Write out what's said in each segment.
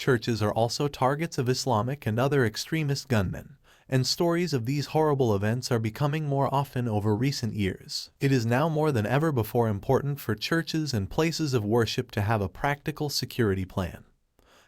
Churches are also targets of Islamic and other extremist gunmen, and stories of these horrible events are becoming more often over recent years. It is now more than ever before important for churches and places of worship to have a practical security plan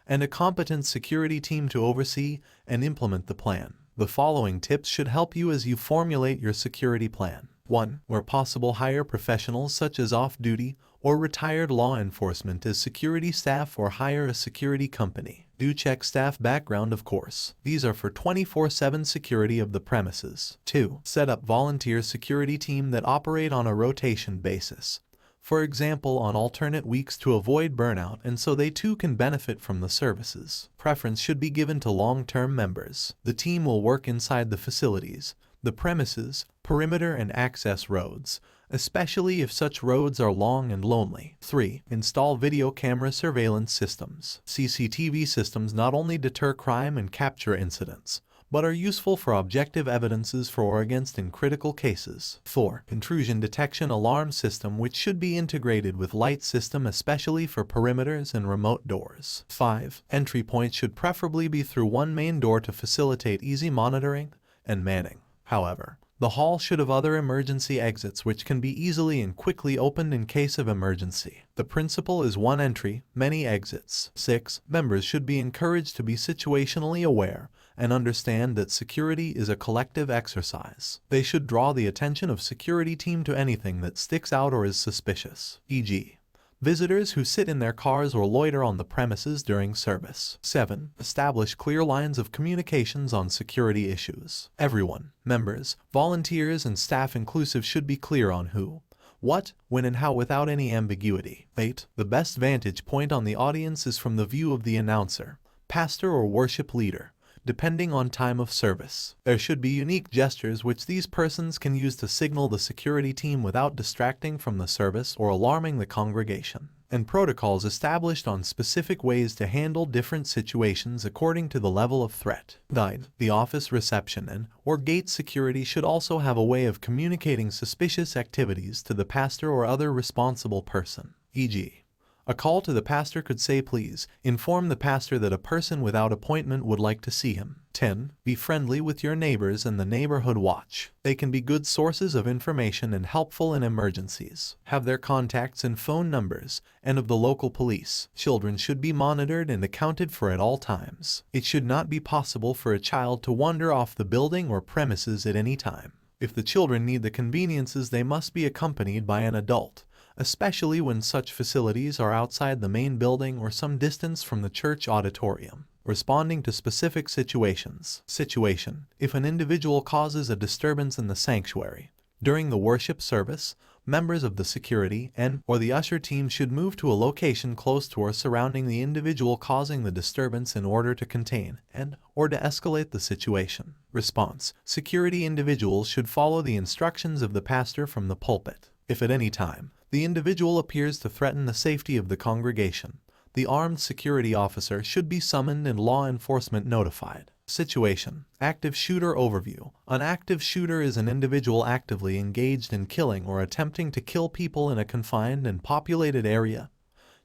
and a competent security team to oversee and implement the plan. The following tips should help you as you formulate your security plan. 1. Where possible, hire professionals such as off-duty or retired law enforcement as security staff or hire a security company. Do check staff background, of course. These are for 24/7 security of the premises. 2. Set up volunteer security team that operate on a rotation basis. For example, on alternate weeks to avoid burnout and so they too can benefit from the services. Preference should be given to long-term members. The team will work inside the facilities, the premises, perimeter and access roads, especially if such roads are long and lonely. 3. Install video camera surveillance systems. CCTV systems not only deter crime and capture incidents, but are useful for objective evidences for or against in critical cases. 4. Intrusion detection alarm system, which should be integrated with light system especially for perimeters and remote doors. 5. Entry points should preferably be through one main door to facilitate easy monitoring and manning. However, the hall should have other emergency exits which can be easily and quickly opened in case of emergency. The principle is one entry, many exits. 6. Members should be encouraged to be situationally aware and understand that security is a collective exercise. They should draw the attention of security team to anything that sticks out or is suspicious, e.g., visitors who sit in their cars or loiter on the premises during service. 7. Establish clear lines of communications on security issues. Everyone, members, volunteers, and staff inclusive, should be clear on who, what, when, and how without any ambiguity. 8. The best vantage point on the audience is from the view of the announcer, pastor, or worship leader, depending on time of service. There should be unique gestures which these persons can use to signal the security team without distracting from the service or alarming the congregation, and protocols established on specific ways to handle different situations according to the level of threat. 9. The office reception and or gate security should also have a way of communicating suspicious activities to the pastor or other responsible person, e.g., a call to the pastor could say, "Please inform the pastor that a person without appointment would like to see him." 10. Be friendly with your neighbors and the neighborhood watch. They can be good sources of information and helpful in emergencies. Have their contacts and phone numbers, and of the local police. Children should be monitored and accounted for at all times. It should not be possible for a child to wander off the building or premises at any time. If the children need the conveniences, they must be accompanied by an adult, especially when such facilities are outside the main building or some distance from the church auditorium. Responding to specific situations. Situation: if an individual causes a disturbance in the sanctuary during the worship service, members of the security and/or the usher team should move to a location close to or surrounding the individual causing the disturbance in order to contain and/or to escalate the situation. Response: security individuals should follow the instructions of the pastor from the pulpit. If at any time the individual appears to threaten the safety of the congregation, the armed security officer should be summoned and law enforcement notified. Situation: active shooter overview. An active shooter is an individual actively engaged in killing or attempting to kill people in a confined and populated area,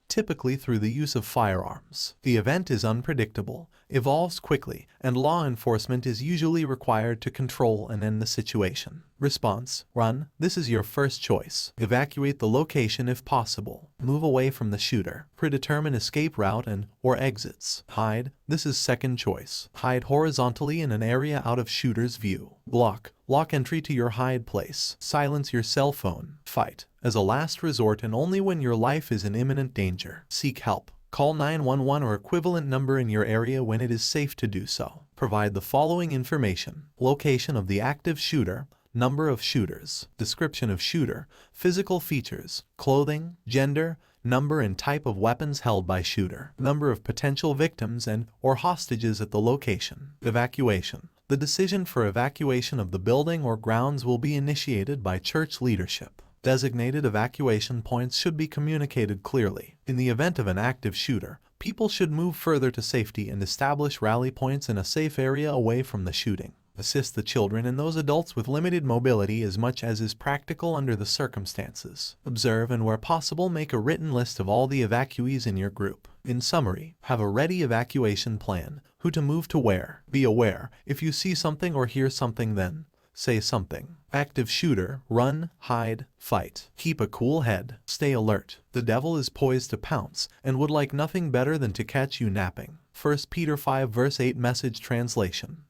typically through the use of firearms. The event is unpredictable, evolves quickly, and law enforcement is usually required to control and end the situation. Response: run. This is your first choice. Evacuate the location if possible. Move away from the shooter. Predetermine escape route and/or exits. Hide. This is second choice. Hide horizontally in an area out of shooter's view. Lock entry to your hide place. Silence your cell phone. Fight. As a last resort and only when your life is in imminent danger. Seek help. Call 911 or equivalent number in your area when it is safe to do so. Provide the following information: location of the active shooter, number of shooters, description of shooter, physical features, clothing, gender, number and type of weapons held by shooter, number of potential victims and/or hostages at the location. Evacuation. The decision for evacuation of the building or grounds will be initiated by church leadership. Designated evacuation points should be communicated clearly. In the event of an active shooter, people should move further to safety and establish rally points in a safe area away from the shooting. Assist the children and those adults with limited mobility as much as is practical under the circumstances. Observe and where possible make a written list of all the evacuees in your group. In summary, have a ready evacuation plan, who to move to where. Be aware, if you see something or hear something then say something. Active shooter, run, hide, fight. Keep a cool head. Stay alert. The devil is poised to pounce, and would like nothing better than to catch you napping. 1 Peter 5 verse 8 Message translation.